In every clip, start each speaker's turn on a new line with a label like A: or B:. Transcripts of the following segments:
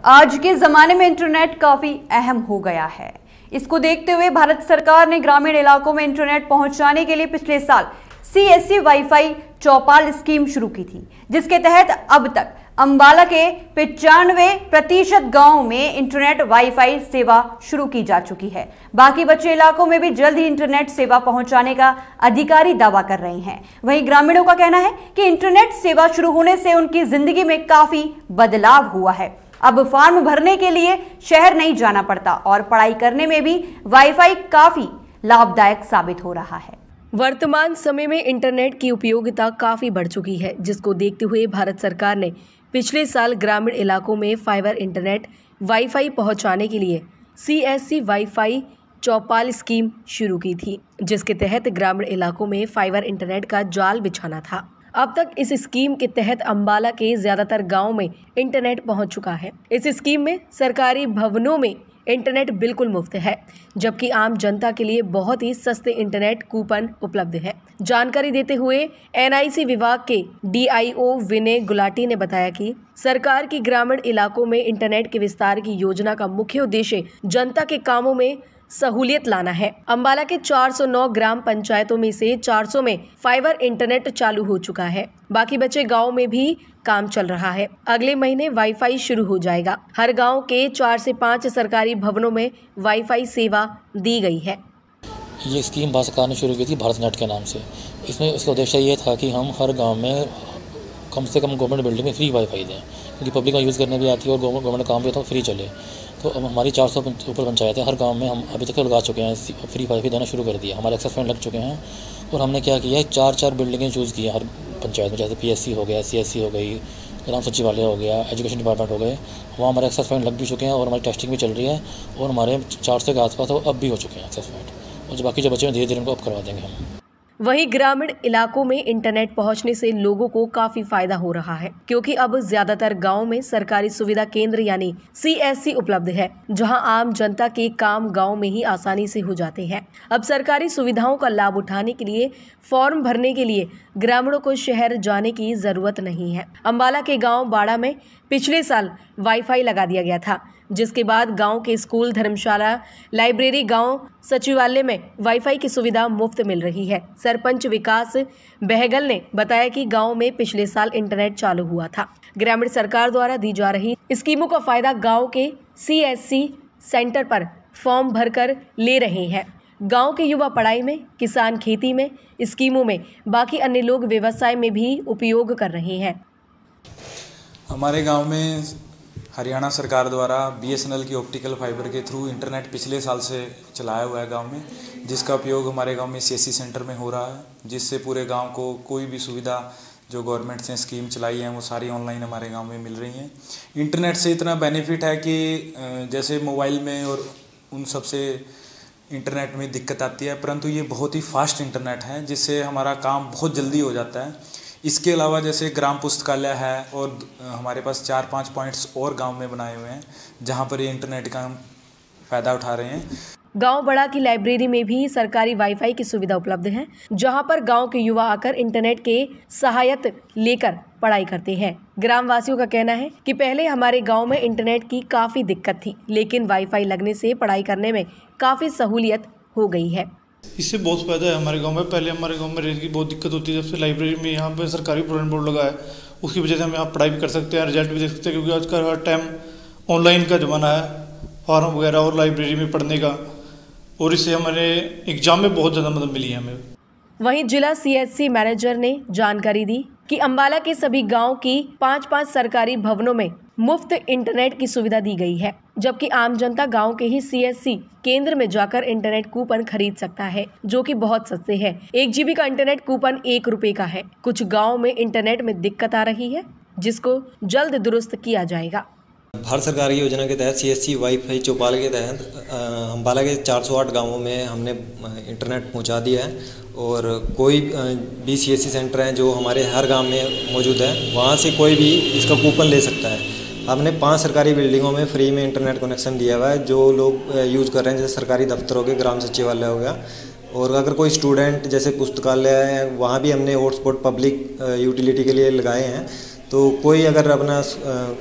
A: आज के जमाने में इंटरनेट काफी अहम हो गया है। इसको देखते हुए भारत सरकार ने ग्रामीण इलाकों में इंटरनेट पहुंचाने के लिए पिछले साल सीएससी वाईफाई चौपाल स्कीम शुरू की थी, जिसके तहत अब तक अंबाला के 95% गांव में इंटरनेट वाईफाई सेवा शुरू की जा चुकी है। बाकी बचे इलाकों में भी जल्द ही इंटरनेट सेवा पहुंचाने का अधिकारी दावा कर रहे हैं। वहीं ग्रामीणों का कहना है कि इंटरनेट सेवा शुरू होने से उनकी जिंदगी में काफी बदलाव हुआ है। अब फॉर्म भरने के लिए शहर नहीं जाना पड़ता और पढ़ाई करने में भी वाईफाई काफी लाभदायक साबित हो रहा है।
B: वर्तमान समय में इंटरनेट की उपयोगिता काफी बढ़ चुकी है, जिसको देखते हुए भारत सरकार ने पिछले साल ग्रामीण इलाकों में फाइबर इंटरनेट वाईफाई पहुंचाने के लिए सीएससी वाईफाई चौपाल स्कीम शुरू की थी, जिसके तहत ग्रामीण इलाकों में फाइबर इंटरनेट का जाल बिछाना था। अब तक इस स्कीम के तहत अंबाला के ज्यादातर गांव में इंटरनेट पहुंच चुका है। इस स्कीम में सरकारी भवनों में इंटरनेट बिल्कुल मुफ्त है, जबकि आम जनता के लिए बहुत ही सस्ते इंटरनेट कूपन उपलब्ध है। जानकारी देते हुए एनआईसी विभाग के डीआईओ विनय गुलाटी ने बताया कि सरकार की ग्रामीण इलाकों में इंटरनेट के विस्तार की योजना का मुख्य उद्देश्य जनता के कामों में सहूलियत लाना है। अंबाला के 409 ग्राम पंचायतों में से 400 में फाइबर इंटरनेट चालू हो चुका है। बाकी बचे गाँव में भी काम चल रहा है। अगले महीने वाईफाई शुरू हो जाएगा। हर गांव के 4 से 5 सरकारी भवनों में वाईफाई सेवा दी गई है।
C: ये स्कीम भारत सरकार ने शुरू की थी भारत नेट के नाम से। इसमें इसका उद्देश्य ये था कि हम हर गांव में कम से कम गवर्नमेंट बिल्डिंग में फ्री वाईफाई दें, क्योंकि पब्लिक का यूज़ करने भी आती है और गवर्नमेंट काम भी होता है, फ्री चले। तो अब हमारी 400 ऊपर पंचायत है, हर गांव में हम अभी तक लगा चुके हैं, फ्री वाईफाई देना शुरू कर दिया। हमारे एक्सेस पॉइंट लग चुके हैं और हमने क्या किया है, 4 बिल्डिंगें चूज़ की हैं हर पंचायत में, जैसे पीएससी हो गया, सीएससी हो गई, ग्राम सचिवालय हो गया, एजुकेशन डिपार्टमेंट हो गए। वहाँ हमारे एक्सेस पॉइंट लग भी चुके हैं और हमारी टेस्टिंग भी चल रही है और हमारे 400 के आसपास अब भी हो चुके हैं एक्सेस पॉइंट, और जो बाकी जो बच्चे हैं धीरे धीरे उनको अब करवा देंगे हम।
B: वहीं ग्रामीण इलाकों में इंटरनेट पहुंचने से लोगों को काफी फायदा हो रहा है, क्योंकि अब ज्यादातर गांव में सरकारी सुविधा केंद्र यानी सीएससी उपलब्ध है, जहां आम जनता के काम गांव में ही आसानी से हो जाते हैं। अब सरकारी सुविधाओं का लाभ उठाने के लिए फॉर्म भरने के लिए ग्रामीणों को शहर जाने की जरूरत नहीं है। अंबाला के गाँव बाड़ा में पिछले साल वाईफाई लगा दिया गया था, जिसके बाद गांव के स्कूल, धर्मशाला, लाइब्रेरी, गांव सचिवालय में वाईफाई की सुविधा मुफ्त मिल रही है। सरपंच विकास बहगल ने बताया कि गांव में पिछले साल इंटरनेट चालू हुआ था। ग्रामीण सरकार द्वारा दी जा रही स्कीमों का फायदा गांव के सीएससी सेंटर पर फॉर्म भरकर ले रहे हैं। गांव के युवा पढ़ाई में, किसान खेती में, स्कीमों में, बाकी अन्य लोग व्यवसाय में भी उपयोग कर रहे हैं।
D: हमारे गाँव में हरियाणा सरकार द्वारा बीएसएनएल की ऑप्टिकल फाइबर के थ्रू इंटरनेट पिछले साल से चलाया हुआ है गांव में, जिसका उपयोग हमारे गांव में सीएससी सेंटर में हो रहा है, जिससे पूरे गांव को कोई भी सुविधा जो गवर्नमेंट से स्कीम चलाई है वो सारी ऑनलाइन हमारे गांव में मिल रही हैं। इंटरनेट से इतना बेनिफिट है कि जैसे मोबाइल में और उन सब से इंटरनेट में दिक्कत आती है, परंतु ये बहुत ही फास्ट इंटरनेट है, जिससे हमारा काम बहुत जल्दी हो जाता है। इसके अलावा जैसे ग्राम पुस्तकालय है और हमारे पास 4-5 पॉइंट्स और गांव में बनाए हुए हैं, जहां पर ये इंटरनेट का हम फ़ायदा उठा रहे हैं।
B: गांव बड़ा की लाइब्रेरी में भी सरकारी वाईफाई की सुविधा उपलब्ध है, जहां पर गांव के युवा आकर इंटरनेट के सहायता लेकर पढ़ाई करते हैं। ग्राम वासियों का कहना है कि पहले हमारे गाँव में इंटरनेट की काफ़ी दिक्कत थी, लेकिन वाईफाई लगने से पढ़ाई करने में काफ़ी सहूलियत हो गई है।
E: इससे बहुत फ़ायदा है हमारे गांव में। पहले हमारे गांव में रेंज की बहुत दिक्कत होती है, जब से लाइब्रेरी में यहाँ पे सरकारी प्रोग्राम बोर्ड लगा है, उसकी वजह से हम यहाँ पढ़ाई भी कर सकते हैं, रिजल्ट भी देख सकते हैं, क्योंकि आजकल हर टाइम ऑनलाइन का ज़माना है, फॉर्म वगैरह और लाइब्रेरी में पढ़ने का, और इससे हमारे एग्ज़ाम में बहुत ज़्यादा मदद मिली है हमें।
B: वहीं जिला सीएससी मैनेजर ने जानकारी दी कि अंबाला के सभी गांव की 5-5 सरकारी भवनों में मुफ्त इंटरनेट की सुविधा दी गई है, जबकि आम जनता गांव के ही सीएससी केंद्र में जाकर इंटरनेट कूपन खरीद सकता है, जो कि बहुत सस्ते हैं। 1 GB का इंटरनेट कूपन 1 रुपए का है। कुछ गाँव में इंटरनेट में दिक्कत आ रही है, जिसको जल्द दुरुस्त किया जाएगा।
F: भारत सरकार की योजना के तहत सीएससी वाईफाई चौपाल के तहत अंबाला के 408 गांवों में हमने इंटरनेट पहुंचा दिया है, और कोई भी सीएससी सेंटर हैं जो हमारे हर गांव में मौजूद है, वहां से कोई भी इसका कूपन ले सकता है। हमने 5 सरकारी बिल्डिंगों में फ्री में इंटरनेट कनेक्शन दिया हुआ है, जो लोग यूज़ कर रहे हैं, जैसे सरकारी दफ्तर हो गए, ग्राम सचिवालय हो गया, और अगर कोई स्टूडेंट जैसे पुस्तकालय है, वहाँ भी हमने हॉटस्पॉट पब्लिक यूटिलिटी के लिए लगाए हैं। तो कोई अगर अपना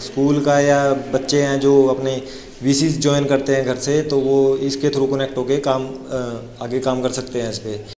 F: स्कूल का या बच्चे हैं जो अपने वीसीस ज्वाइन करते हैं घर से, तो वो इसके थ्रू कनेक्ट होके आगे काम कर सकते हैं इस पर।